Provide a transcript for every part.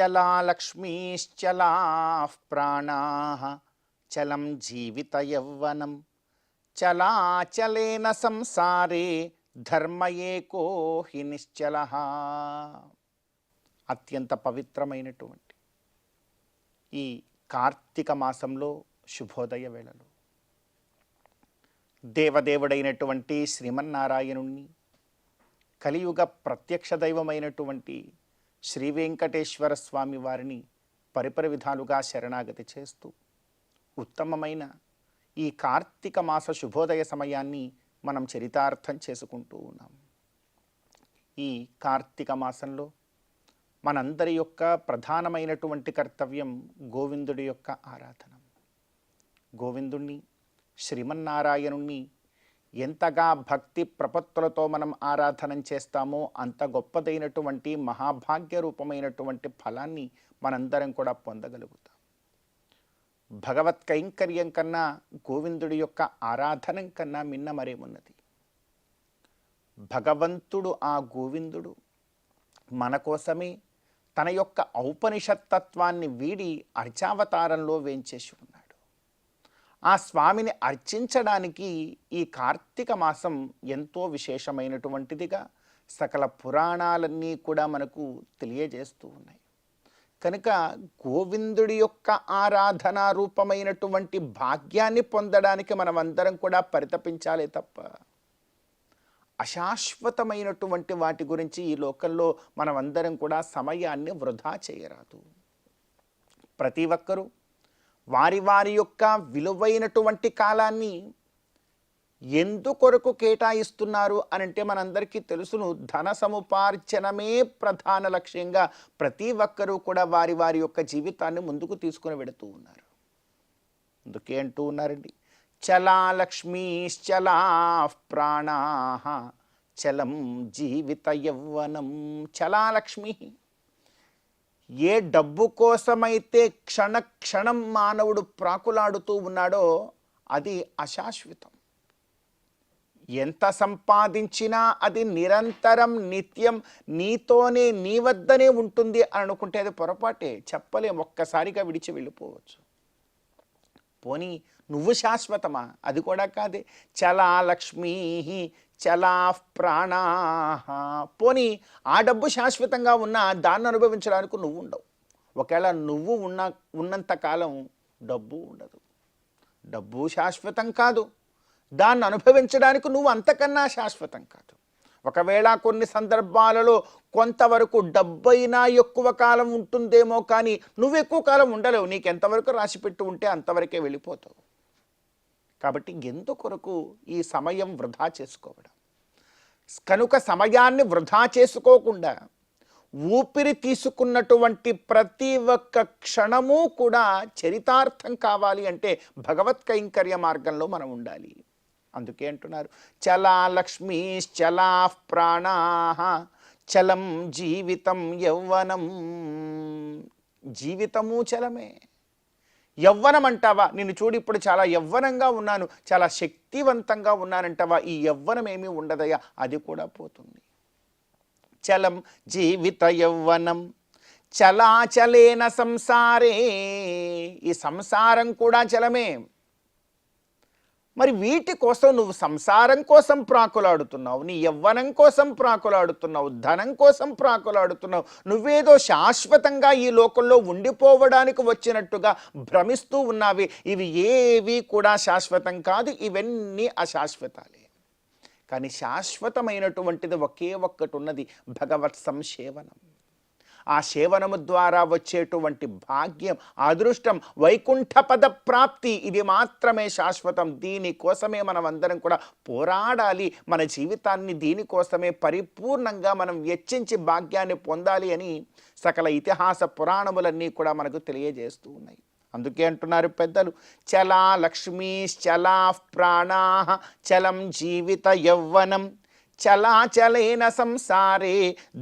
చలా లక్ష్మీశ్చలా ప్రాణాః చలం జీవిత యవ్వనం చలాచలేన సంసారే ధర్మ ఏకో హి నిశ్చలః. అత్యంత పవిత్రమైనటువంటి ఈ కార్తీక మాసంలో శుభోదయ వేళలో దేవదేవుడైనటువంటి శ్రీమన్నారాయణుణ్ణి, కలియుగ ప్రత్యక్ష దైవమైనటువంటి శ్రీ వెంకటేశ్వర స్వామి వారిని పరిపరి విధాలుగా శరణాగతి చేస్తూ ఉత్తమమైన ఈ కార్తీక మాస శుభోదయ సమయాన్ని మనం చరితార్థం చేసుకుంటూ ఉన్నాం. ఈ కార్తీక మాసంలో మనందరి యొక్క ప్రధానమైనటువంటి కర్తవ్యం గోవిందుడి యొక్క ఆరాధన. గోవిందుణ్ణి, శ్రీమన్నారాయణుణ్ణి ఎంతగా భక్తి ప్రపత్తులతో మనం ఆరాధన చేస్తామో అంత గొప్పదైనటువంటి మహాభాగ్య రూపమైనటువంటి ఫలాన్ని మనందరం కూడా పొందగలుగుతాం. భగవత్ కైంకర్యం కన్నా గోవిందుడి యొక్క ఆరాధనం కన్నా మిన్న మరేమున్నది? భగవంతుడు, ఆ గోవిందుడు మన కోసమే తన యొక్క ఔపనిషత్తత్వాన్ని వీడి అర్చావతారంలో వేంచేసి ఉన్నాడు. ఆ స్వామిని అర్చించడానికి ఈ కార్తీక మాసం ఎంతో విశేషమైనటువంటిదిగా సకల పురాణాలన్నీ కూడా మనకు తెలియజేస్తూ ఉన్నాయి. కనుక గోవిందుడి యొక్క ఆరాధనా రూపమైనటువంటి భాగ్యాన్ని పొందడానికి మనమందరం కూడా పరితపించాలే తప్ప అశాశ్వతమైనటువంటి వాటి గురించి ఈ లోకంలో మనమందరం కూడా సమయాన్ని వృధా చేయరాదు. ప్రతి ఒక్కరూ వారి వారి యొక్క విలువైనటువంటి కాలాన్ని ఎందుకొరకు కేటాయిస్తున్నారు అనంటే మనందరికీ తెలుసును. ధన సముపార్జనమే ప్రధాన లక్ష్యంగా ప్రతి ఒక్కరూ కూడా వారి వారి యొక్క జీవితాన్ని ముందుకు తీసుకుని వెడుతూ ఉన్నారు. అందుకే అంటూ ఉన్నారండి, చలా లక్ష్మీశ్చలా ప్రాణాః చలం జీవిత యవ్వనం. చలా లక్ష్మి, ఏ డబ్బు కోసమైతే క్షణ క్షణం మానవుడు ప్రాకులాడుతూ ఉన్నాడో అది అశాశ్వతం. ఎంత సంపాదించినా అది నిరంతరం నిత్యం నీతోనే నీ వద్దనే ఉంటుంది అని అనుకుంటే అది పొరపాటే. చెప్పలేం, ఒక్కసారిగా విడిచి వెళ్ళిపోవచ్చు. పోనీ నువ్వు శాశ్వతమా? అది కూడా కాదే. చలా లక్ష్మీ చలా ప్రాణాః. పోనీ ఆ డబ్బు శాశ్వతంగా ఉన్నా దాన్ని అనుభవించడానికి నువ్వు ఉండవు. ఒకవేళ నువ్వు ఉన్నంత కాలం డబ్బు ఉండదు. డబ్బు శాశ్వతం కాదు, దాన్ని అనుభవించడానికి నువ్వు అంతకన్నా శాశ్వతం కాదు. ఒకవేళ కొన్ని సందర్భాలలో కొంతవరకు డబ్బైనా ఎక్కువ కాలం ఉంటుందేమో, కానీ నువ్వు ఎక్కువ కాలం ఉండలేవు. నీకు ఎంతవరకు రాసిపెట్టి ఉంటే అంతవరకే వెళ్ళిపోతావు. కాబట్టి ఎందుకొరకు ఈ సమయం వృధా చేసుకోవడం? కనుక సమయాన్ని వృధా చేసుకోకుండా ఊపిరి తీసుకున్నటువంటి ప్రతి ఒక్క క్షణము కూడా చరితార్థం కావాలి అంటే భగవత్ కైంకర్య మార్గంలో మనం ఉండాలి. అందుకే అంటున్నారు, చలా లక్ష్మీశ్చలా ప్రాణాః చలం జీవితం యవ్వనం. జీవితము చలమే. యవ్వనం అంటావా? నిన్ను చూడు, ఇప్పుడు చాలా యవ్వనంగా ఉన్నాను, చాలా శక్తివంతంగా ఉన్నానంటావా? ఈ యవ్వనం ఏమీ ఉండదయ్యా, అది కూడా పోతుంది. చలం జీవిత యవ్వనం చలాచలేన సంసారే. ఈ సంసారం కూడా చలమే. మరి వీటి కోసం నువ్వు సంసారం కోసం ప్రాకులాడుతున్నావు, నీ యవ్వనం కోసం ప్రాకులాడుతున్నావు, ధనం కోసం ప్రాకులాడుతున్నావు. నువ్వేదో శాశ్వతంగా ఈ లోకంలో ఉండిపోవడానికి వచ్చినట్టుగా భ్రమిస్తూ ఉన్నావి. ఇవి ఏవి కూడా శాశ్వతం కాదు, ఇవన్నీ అశాశ్వతాలే. కానీ శాశ్వతమైనటువంటిది ఒకే ఒక్కటి ఉన్నది, భగవత్ సంసేవనం. ఆ సేవనము ద్వారా వచ్చేటువంటి భాగ్యం, అదృష్టం, వైకుంఠ పద ప్రాప్తి, ఇది మాత్రమే శాశ్వతం. దీనికోసమే మనం అందరం కూడా పోరాడాలి. మన జీవితాన్ని దీనికోసమే పరిపూర్ణంగా మనం వెచ్చించి భాగ్యాన్ని పొందాలి అని సకల ఇతిహాస పురాణములన్నీ కూడా మనకు తెలియజేస్తూ ఉన్నాయి. అందుకే అంటున్నారు పెద్దలు, చలా లక్ష్మీశ్చలా ప్రాణాః చలం జీవిత యవ్వనం చలాచలేన సంసారే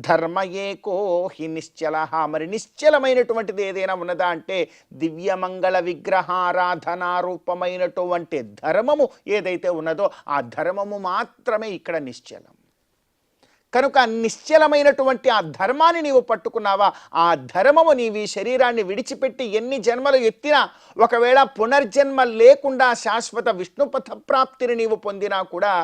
ధర్మ ఏకో హి నిశ్చలః. మరి నిశ్చలమైనటువంటిది ఏదైనా ఉన్నదా అంటే దివ్యమంగళ విగ్రహారాధనా రూపమైనటువంటి ధర్మము ఏదైతే ఉన్నదో ఆ ధర్మము మాత్రమే ఇక్కడ నిశ్చలం. కనుక నిశ్చలమైనటువంటి ఆ ధర్మాన్ని నీవు పట్టుకున్నావా, ఆ ధర్మము నీవి శరీరాన్ని విడిచిపెట్టి ఎన్ని జన్మలు ఎత్తినా, ఒకవేళ పునర్జన్మ లేకుండా శాశ్వత విష్ణుపథ ప్రాప్తిని నీవు పొందినా కూడా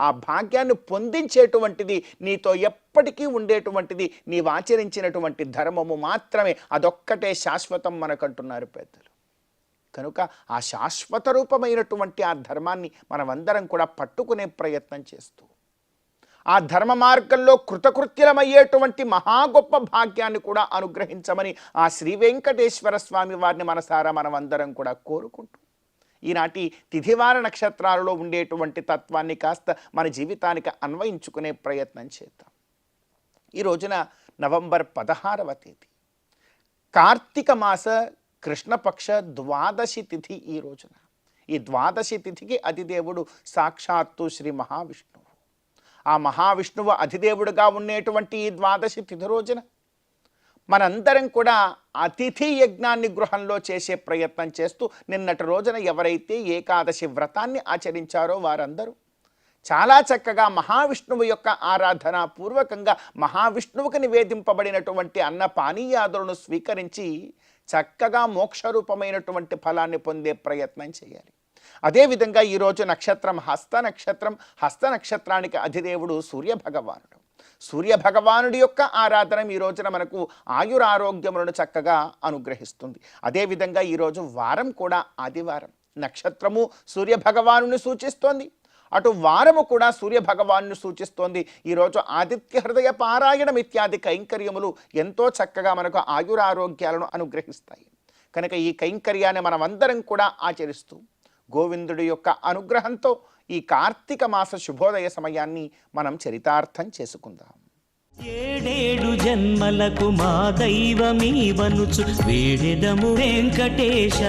ఆ భాగ్యాన్ని పొందించేటువంటిది నీతో ఎప్పటికీ ఉండేటువంటిది నీవు ఆచరించినటువంటి ధర్మము మాత్రమే. అదొక్కటే శాశ్వతం మనకంటున్నారు పెద్దలు. కనుక ఆ శాశ్వత రూపమైనటువంటి ఆ ధర్మాన్ని మనమందరం కూడా పట్టుకునే ప్రయత్నం చేస్తూ ఆ ధర్మ మార్గంలో కృతకృత్యులమయ్యేటువంటి మహా గొప్ప భాగ్యాన్ని కూడా అనుగ్రహించమని ఆ శ్రీ వెంకటేశ్వర స్వామి వారిని మనసారా మనమందరం కూడా కోరుకుంటూ ఈనాటి తిథివార నక్షత్రాలలో ఉండేటువంటి తత్వాన్ని కాస్త మన జీవితానికి అన్వయించుకునే ప్రయత్నం చేద్దాం. ఈ రోజున నవంబర్ 16వ తేదీ కార్తీక మాస కృష్ణపక్ష ద్వాదశి తిథి. ఈ రోజున ఈ ద్వాదశి తిథికి అధిదేవుడు సాక్షాత్తు శ్రీ మహావిష్ణువు. ఆ మహావిష్ణువు అధిదేవుడుగా ఉండేటువంటి ఈ ద్వాదశి తిథి రోజున మనందరం కూడా అతిథి యజ్ఞాన్ని గృహంలో చేసే ప్రయత్నం చేస్తూ నిన్నటి రోజున ఎవరైతే ఏకాదశి వ్రతాన్ని ఆచరించారో వారందరూ చాలా చక్కగా మహావిష్ణువు యొక్క ఆరాధన పూర్వకంగా మహావిష్ణువుకి నివేదింపబడినటువంటి అన్న పానీయాదులను స్వీకరించి చక్కగా మోక్షరూపమైనటువంటి ఫలాన్ని పొందే ప్రయత్నం చేయాలి. అదేవిధంగా ఈరోజు నక్షత్రం హస్త నక్షత్రం. హస్త నక్షత్రానికి అధిదేవుడు సూర్యభగవానుడు. సూర్యభగవానుడి యొక్క ఆరాధన ఈ రోజున మనకు ఆయురారోగ్యములను చక్కగా అనుగ్రహిస్తుంది. అదేవిధంగా ఈరోజు వారం కూడా ఆదివారం. నక్షత్రము సూర్యభగవానుని సూచిస్తోంది, అటు వారము కూడా సూర్యభగవాను సూచిస్తోంది. ఈరోజు ఆదిత్య హృదయ పారాయణం ఇత్యాది కైంకర్యములు ఎంతో చక్కగా మనకు ఆయురారోగ్యాలను అనుగ్రహిస్తాయి. కనుక ఈ కైంకర్యాన్ని మనమందరం కూడా ఆచరిస్తూ గోవిందుడి యొక్క అనుగ్రహంతో ఈ కార్తీక మాస శుభోదయ సమయాన్ని మనం చరితార్థం చేసుకుందాం. ఏడేడు జన్మలకు మా దైవమీవనుచు వేడెదము వెంకటేశ.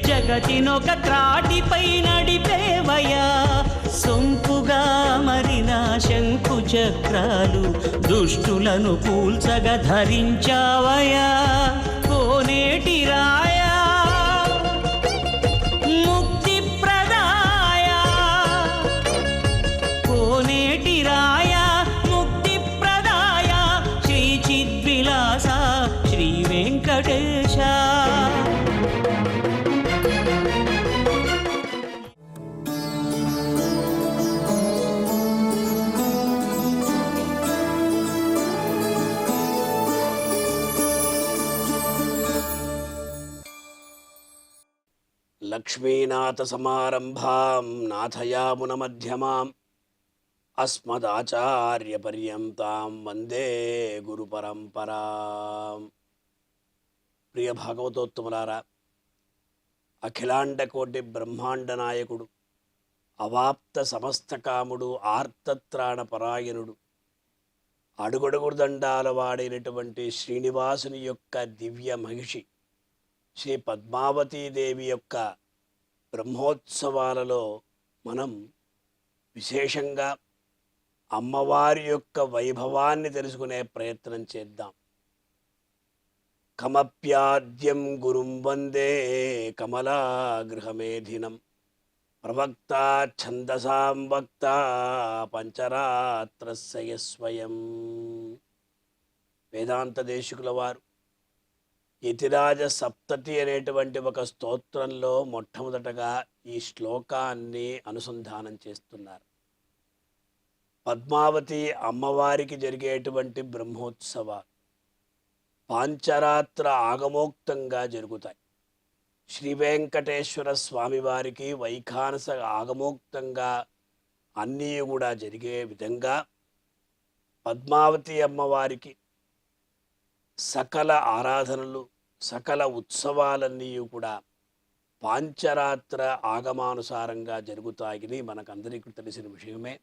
జగతినొక త్రాటిపై నడిపేవయా, సొంపుగా మరిన శంకు చక్రాలు దుష్టులను కూల్చగా ధరించావయా. కోనేటి రాయా ముక్తి ప్రదాయ, కోనేటి రాయా ముక్తి ప్రదాయ, శ్రీ చిద్విలాస శ్రీ వెంకటేశ. లక్ష్మీనాథ సమారంభాం నాథయామున మధ్యమాం అస్మదాచార్య పర్యంతాం వందే గురు పరంపరాం. ప్రియ భాగవతోత్తములారా, అఖిలాండ కోటి బ్రహ్మాండ నాయకుడు, అవాప్త సమస్త కాముడు, ఆర్తత్రాణ పరాయణుడు, అడుగడుగు దండాల వాడైనటువంటి శ్రీనివాసుని యొక్క దివ్య మహిషి శ్రీ పద్మావతీదేవి యొక్క బ్రహ్మోత్సవాలలో మనం విశేషంగా అమ్మవారి యొక్క వైభవాన్ని తెలుసుకునే ప్రయత్నం చేద్దాం. కమప్యాద్యం గురుం వందే కమలాగృహమేధినం ప్రవక్త ఛందసాం వక్త పంచరాత్రస్య స్వయం. వేదాంత దేశికుల వారు యతిరాజ సప్తతి అనేటువంటి ఒక స్తోత్రంలో మొట్టమొదటగా ఈ శ్లోకాన్ని అనుసంధానం చేస్తున్నారు. పద్మావతి అమ్మవారికి జరిగేటువంటి బ్రహ్మోత్సవాలు పాంచరాత్ర ఆగమోక్తంగా జరుగుతాయి. శ్రీ వెంకటేశ్వర స్వామివారికి వైఖానస ఆగమోక్తంగా అన్నీ కూడా జరిగే విధంగా పద్మావతి అమ్మవారికి సకల ఆరాధనలు, సకల ఉత్సవాలన్నీ కూడా పాంచరాత్ర ఆగమానుసారంగా జరుగుతాయని మనకందరికీ తెలిసిన విషయమే.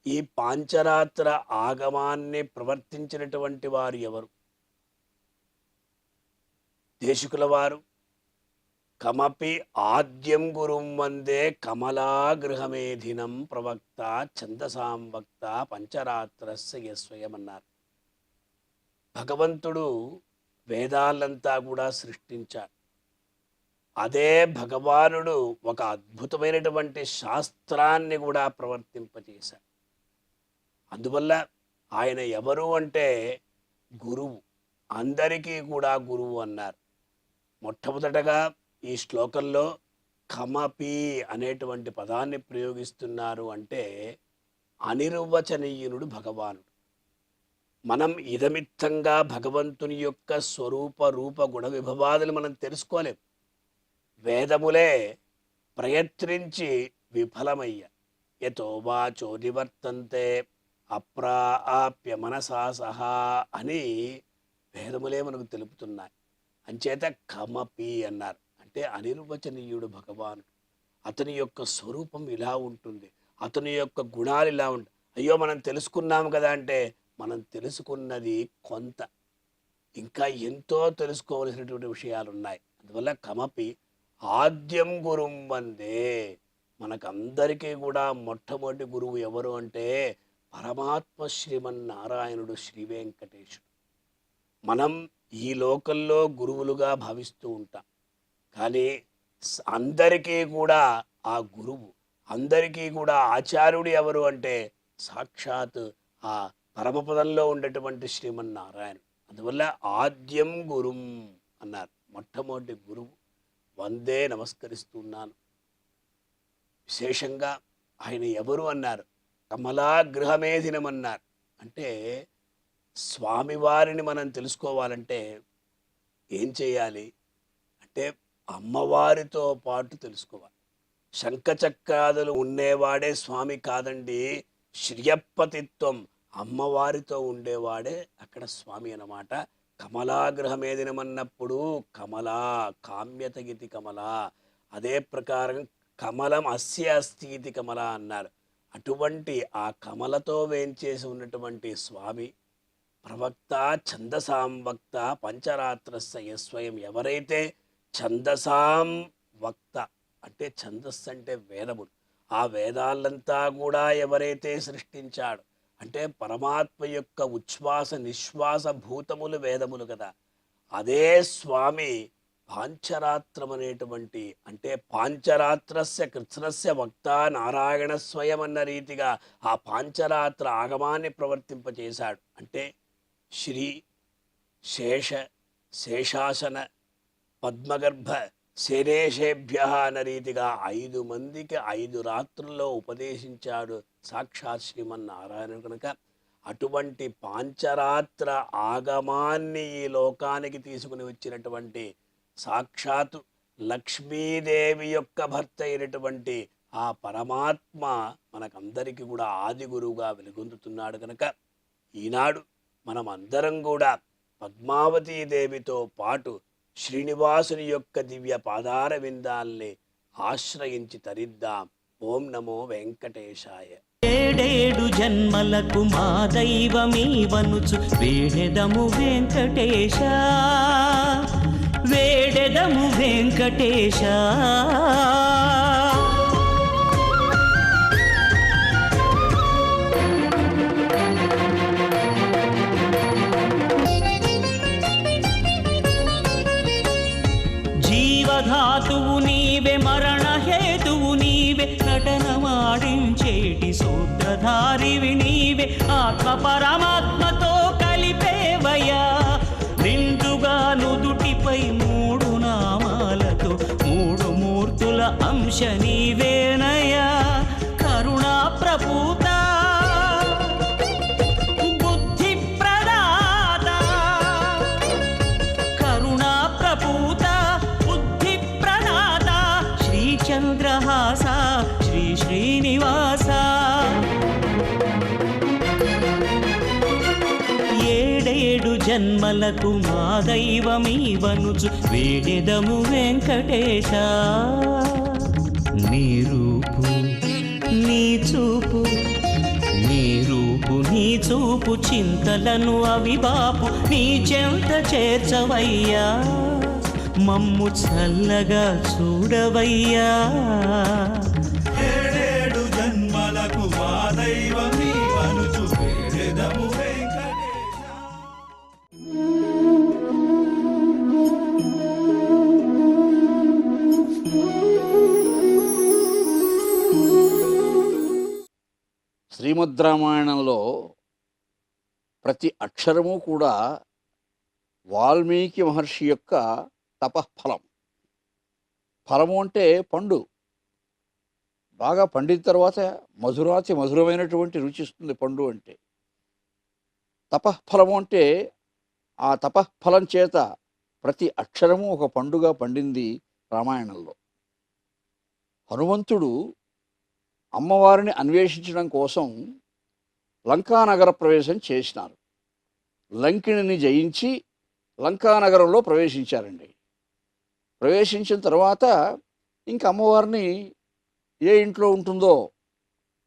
ఈ పాంచరాత్ర ఆగమాన్ని ప్రవర్తించినటువంటి వారు ఎవరు? దేశికుల వారు కమపి ఆద్యం గురుం వందే కమలాగృహమేధినం ప్రవక్త ఛందసాం వక్త పంచరాత్రస్య యస్వయం అన్నారు. భగవంతుడు వేదాలంతా కూడా సృష్టించాడు. అదే భగవానుడు ఒక అద్భుతమైనటువంటి శాస్త్రాన్ని కూడా ప్రవర్తింపజేశాడు. అందువల్ల ఆయన ఎవరు అంటే గురువు, అందరికీ కూడా గురువు అన్నారు. మొట్టమొదటగా ఈ శ్లోకంలో కమపి అనేటువంటి పదాన్ని ప్రయోగిస్తున్నారు. అంటే అనిర్వచనీయునుడు భగవానుడు. మనం ఇదమిత్తంగా భగవంతుని యొక్క స్వరూప రూప గుణ విభవాదులు మనం తెలుసుకోలేం. వేదములే ప్రయత్నించి విఫలమయ్య యతో వాచో నివర్తంతే అప్రాప్య మనసా సహా అని వేదములే మనకు తెలుపుతున్నాయి. అంచేత కమపి అన్నారు. అంటే అనిర్వచనీయుడు భగవానుడు. అతని యొక్క స్వరూపం ఇలా ఉంటుంది, అతని యొక్క గుణాలు ఇలా ఉంటాయి. అయ్యో మనం తెలుసుకున్నాము కదా అంటే మనం తెలుసుకున్నది కొంత, ఇంకా ఎంతో తెలుసుకోవలసినటువంటి విషయాలు ఉన్నాయి. అందువల్ల కమపి ఆద్యం గురుం వందే, మనకందరికీ కూడా మొట్టమొదటి గురువు ఎవరు అంటే పరమాత్మ శ్రీమన్నారాయణుడు శ్రీ వెంకటేశుడు. మనం ఈ లోకంలో గురువులుగా భావిస్తూ ఉంటాం, కానీ అందరికీ కూడా ఆ గురువు, అందరికీ కూడా ఆచార్యుడు ఎవరు అంటే సాక్షాత్ ఆ పరమపదంలో ఉండేటువంటి శ్రీమన్నారాయణుడు. అందువల్ల ఆద్యం గురుం అన్నారు, మొట్టమొదటి గురువు. వందే నమస్కరిస్తున్నాను. విశేషంగా ఆయన ఎవరు అన్నారు, కమలాగృహమేధినమన్నారు. అంటే స్వామివారిని మనం తెలుసుకోవాలంటే ఏం చేయాలి అంటే అమ్మవారితో పాటు తెలుసుకోవాలి. శంఖచక్రాదులు ఉండేవాడే స్వామి కాదండి, శ్రియపతిత్వం అమ్మవారితో ఉండేవాడే అక్కడ స్వామి అన్నమాట. కమలాగృహమేదినమన్నప్పుడు కమలా కామ్యతగితి కమలా, అదే ప్రకారం కమలం అస్య అస్థితి కమల అన్నారు. అటువంటి ఆ కమలతో వేంచేసి ఉన్నటువంటి స్వామి ప్రవక్త ఛందసాం వక్త పంచరాత్రస్య యస్వయం. ఎవరైతే ఛందసాం వక్త అంటే ఛందస్సు అంటే వేదములు, ఆ వేదాలంతా కూడా ఎవరైతే సృష్టించాడు అంటే పరమాత్మ యొక్క ఉచ్ఛ్వాస నిశ్వాస భూతములు వేదములు కదా, అదే స్వామి పాంచరాత్రం అనేటువంటి అంటే పాంచరాత్రస్య కృత్స్నస్య వక్త నారాయణ స్వయం అన్న రీతిగా ఆ పాంచరాత్ర ఆగమాన్ని ప్రవర్తింపచేశాడు. అంటే శ్రీ శేష శేషాసన పద్మగర్భ శేనేషేభ్య అన్న రీతిగా 5 మందికి 5 రాత్రుల్లో ఉపదేశించాడు సాక్షాత్ శ్రీమన్నారాయణుడు. కనుక అటువంటి పాంచరాత్ర ఆగమాన్ని ఈ లోకానికి తీసుకుని వచ్చినటువంటి సాక్షాత్తు లక్ష్మీదేవి యొక్క భర్త అయినటువంటి ఆ పరమాత్మ మనకందరికీ కూడా ఆది గురువుగా వెలుగొందుతున్నాడు. కనుక ఈనాడు మనం అందరం కూడా పద్మావతీ దేవితో పాటు శ్రీనివాసుని యొక్క దివ్య పాదార విందాల్ని ఆశ్రయించి తరిద్దాం. ఓం నమో వెంకటేశాయ. ఏడేడు జన్మలకు మా దైవమీవనుచు వేడెదము వెంకటేశ, వేడెదము వెంకటేశ. జీవధాతువు నీవే, మరణ హేతువు నీవే, నటనమాడించేటి సూత్రధారివి నీవే, ఆత్మ పరమాత్మతో కలిపేవయ్యా. నిండుగా నుదుటిపై 3 నామాలతో 3 మూర్తుల అంశ నీవేనయ్యా. కరుణా ప్రపూత బుద్ధి ప్రదాత, కరుణా ప్రపూత బుద్ధి ప్రదాత, శ్రీచంద్రహాస శ్రీ శ్రీనివాస. ఏడేడు జన్మలకు మా దైవమీవనుచు వేడెదము వెంకటేశ. నీ రూపు నీ చూపు నీ నీ చూపు చింతలను అవి బాపు నీ చెంత చేర్చవయ్యా మమ్ము చల్లగా చూడవయ్యా ఏడేడు జన్మలకు మా దైవమీ వనుచు వేడెదము వెంకటేశ. శ్రీమద్ రామాయణంలో ప్రతి అక్షరము కూడా వాల్మీకి మహర్షి యొక్క తపఃఫలం. ఫలము అంటే పండు, బాగా పండిన తర్వాత మధురాతి మధురమైనటువంటి రుచిస్తుంది పండు అంటే. తపఃఫలము అంటే ఆ తపఃఫలం చేత ప్రతి అక్షరము ఒక పండుగా పండింది రామాయణంలో. హనుమంతుడు అమ్మవారిని అన్వేషించడం కోసం లంకానగర ప్రవేశం చేసినారు. లంకిణిని జయించి లంకానగరంలో ప్రవేశించారండి. ప్రవేశించిన తర్వాత ఇంక అమ్మవారిని ఏ ఇంట్లో ఉంటుందో,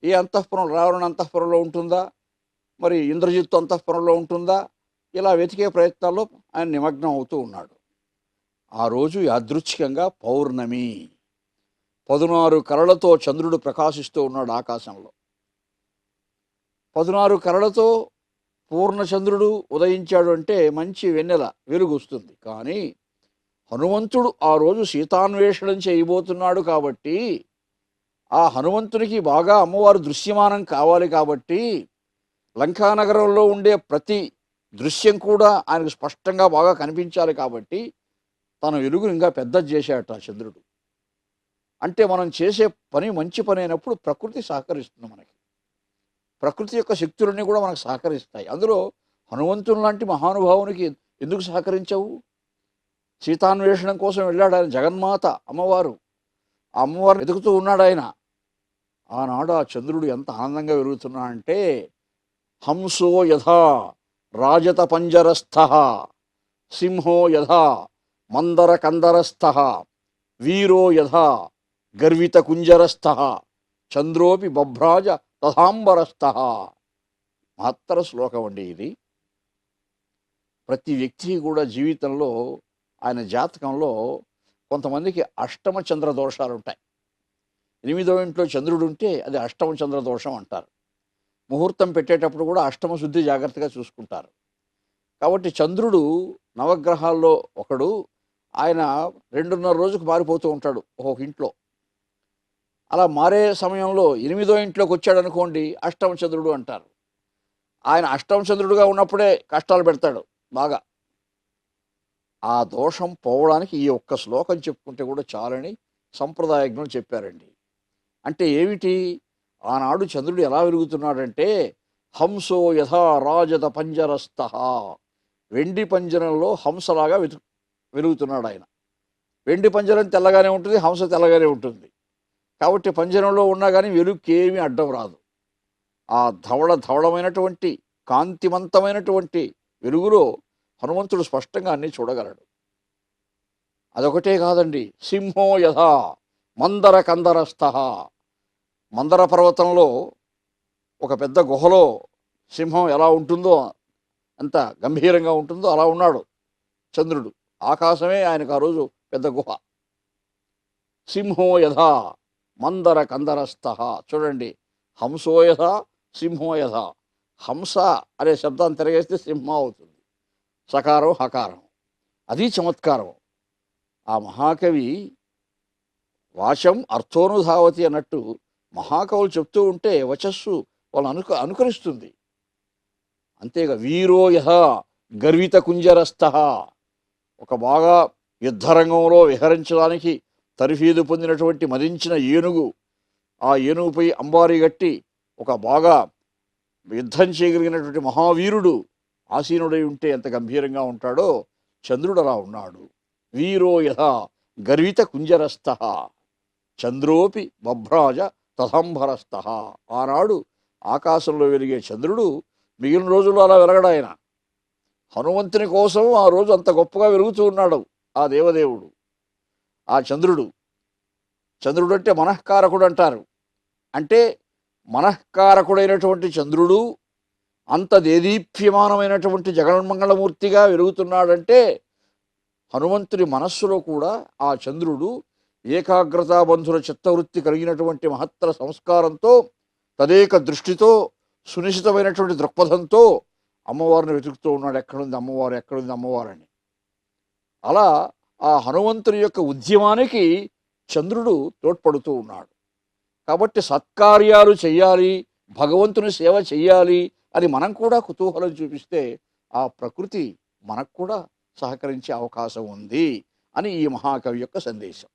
ఏ అంతఃపురం, రావణ అంతఃపురంలో ఉంటుందా, మరి ఇంద్రజిత్తు అంతఃపురంలో ఉంటుందా, ఇలా వెతికే ప్రయత్నాల్లో ఆయన నిమగ్నం అవుతూ ఉన్నాడు. ఆ రోజు యాదృచ్ఛికంగా పౌర్ణమి, 16 కళలతో చంద్రుడు ప్రకాశిస్తూ ఉన్నాడు ఆకాశంలో. 16 కళలతో పూర్ణచంద్రుడు ఉదయించాడు అంటే మంచి వెన్నెల వెలుగు వస్తుంది. కానీ హనుమంతుడు ఆ రోజు సీతాన్వేషణం చేయబోతున్నాడు కాబట్టి, ఆ హనుమంతునికి బాగా అమ్మవారు దృశ్యమానం కావాలి కాబట్టి, లంకానగరంలో ఉండే ప్రతి దృశ్యం కూడా ఆయనకు స్పష్టంగా బాగా కనిపించాలి కాబట్టి తన వెలుగును ఇంకా పెద్దది చేశాడట చంద్రుడు. అంటే మనం చేసే పని మంచి పని అయినప్పుడు ప్రకృతి సహకరిస్తుంది మనకి. ప్రకృతి యొక్క శక్తులన్నీ కూడా మనకు సహకరిస్తాయి. అందులో హనుమంతుని లాంటి మహానుభావునికి ఎందుకు సహకరించవు? సీతాన్వేషణం కోసం వెళ్ళాడు ఆయన, జగన్మాత అమ్మవారు. ఆ అమ్మవారు వెతుకుతూ ఉన్నాడు ఆయన. ఆనాడు ఆ చంద్రుడు ఎంత ఆనందంగా వెలుగుతున్నాడంటే, హంసో యథా రాజత పంజరస్థ సింహో యథా మందర కందరస్థ వీరో యథా గర్విత కుంజరస్థ చంద్రోపి బభ్రాజ తథాంబరస్థ. మహత్తర శ్లోకం అండి ఇది. ప్రతి వ్యక్తి కూడా జీవితంలో ఆయన జాతకంలో కొంతమందికి అష్టమ చంద్ర దోషాలు ఉంటాయి. 8వ ఇంట్లో చంద్రుడు ఉంటే అది అష్టమ చంద్ర దోషం అంటారు. ముహూర్తం పెట్టేటప్పుడు కూడా అష్టమ శుద్ధి జాగ్రత్తగా చూసుకుంటారు. కాబట్టి చంద్రుడు నవగ్రహాల్లో ఒకడు. ఆయన 2.5 రోజుకు మారిపోతూ ఉంటాడు ఒక్కొక్క ఇంట్లో. అలా మారే సమయంలో 8వ ఇంట్లోకి వచ్చాడు అనుకోండి, అష్టమ చంద్రుడు అంటారు. ఆయన అష్టమ చంద్రుడుగా ఉన్నప్పుడే కష్టాలు పెడతాడు బాగా. ఆ దోషం పోవడానికి ఈ ఒక్క శ్లోకం చెప్పుకుంటే కూడా చాలని సంప్రదాయజ్ఞులు చెప్పారండి. అంటే ఏమిటి? ఆనాడు చంద్రుడు ఎలా వెలుగుతున్నాడంటే, హంసో యథా రాజత పంజరస్థ, వెండి పంజరంలో హంసలాగా వెలుగుతున్నాడు ఆయన. వెండి పంజరం తెల్లగానే ఉంటుంది, హంస తెల్లగానే ఉంటుంది. కాబట్టి పంజరంలో ఉన్నా కానీ వెలుగుకి ఏమీ అడ్డం రాదు. ఆ ధవళమైనటువంటి కాంతివంతమైనటువంటి వెలుగులో హనుమంతుడు స్పష్టంగా అన్నీ చూడగలడు. అదొకటే కాదండి, సింహో యథా మందర కందరస్థ, మందర పర్వతంలో ఒక పెద్ద గుహలో సింహం ఎలా ఉంటుందో, అంత గంభీరంగా ఉంటుందో అలా ఉన్నాడు చంద్రుడు. ఆకాశమే ఆయనకు ఆ రోజు పెద్ద గుహ. సింహో యథా మందర కందరస్థ. చూడండి, హంసో యథా సింహో యథా. హంస అనే శబ్దాన్ని తిరగేస్తే సింహ అవుతుంది, సకారం హకారం. అది చమత్కారం. ఆ మహాకవి వాచం అర్థోనుధావతి అన్నట్టు మహాకవులు చెప్తూ ఉంటే వచస్సు వాళ్ళని అనుకరిస్తుంది. అంతేగా వీరో యహ గర్విత కుంజరస్థ, ఒక బాగా యుద్ధరంగంలో విహరించడానికి తరిఫీదు పొందినటువంటి మదించిన ఏనుగు, ఆ ఏనుగుపై అంబారీ గట్టి ఒక బాగా యుద్ధం చేయగలిగినటువంటి మహావీరుడు ఆసీనుడై ఉంటే ఎంత గంభీరంగా ఉంటాడో చంద్రుడు అలా ఉన్నాడు. వీరో యథా గర్విత కుంజరస్థ చంద్రోపి బభ్రాజ తథంబరస్థ. ఆనాడు ఆకాశంలో వెలిగే చంద్రుడు మిగిలిన రోజుల్లో అలా వెలగడాయన. హనుమంతుని కోసం ఆ రోజు అంత గొప్పగా వెలుగుతూ ఉన్నాడు ఆ దేవదేవుడు, ఆ చంద్రుడు. చంద్రుడు అంటే మనఃకారకుడు అంటారు. అంటే మనఃకారకుడైనటువంటి చంద్రుడు అంత దేదీప్యమానమైనటువంటి జగన్మంగళమూర్తిగా వెలుగుతున్నాడంటే హనుమంతుడి మనస్సులో కూడా ఆ చంద్రుడు ఏకాగ్రతాబంధుల చిత్తవృత్తి కలిగినటువంటి మహత్తర సంస్కారంతో తదేక దృష్టితో సునిశ్చితమైనటువంటి దృక్పథంతో అమ్మవారిని వెతుకుతూ ఉన్నాడు. ఎక్కడుంది అమ్మవారు, ఎక్కడుంది అమ్మవారని. అలా ఆ హనుమంతుని యొక్క ఉద్యమానికి చంద్రుడు తోడ్పడుతూ ఉన్నాడు. కాబట్టి సత్కార్యాలు చెయ్యాలి, భగవంతుని సేవ చెయ్యాలి అని మనం కూడా కుతూహలం చూపిస్తే ఆ ప్రకృతి మనకు కూడా సహకరించే అవకాశం ఉంది అని ఈ మహాకవి యొక్క సందేశం.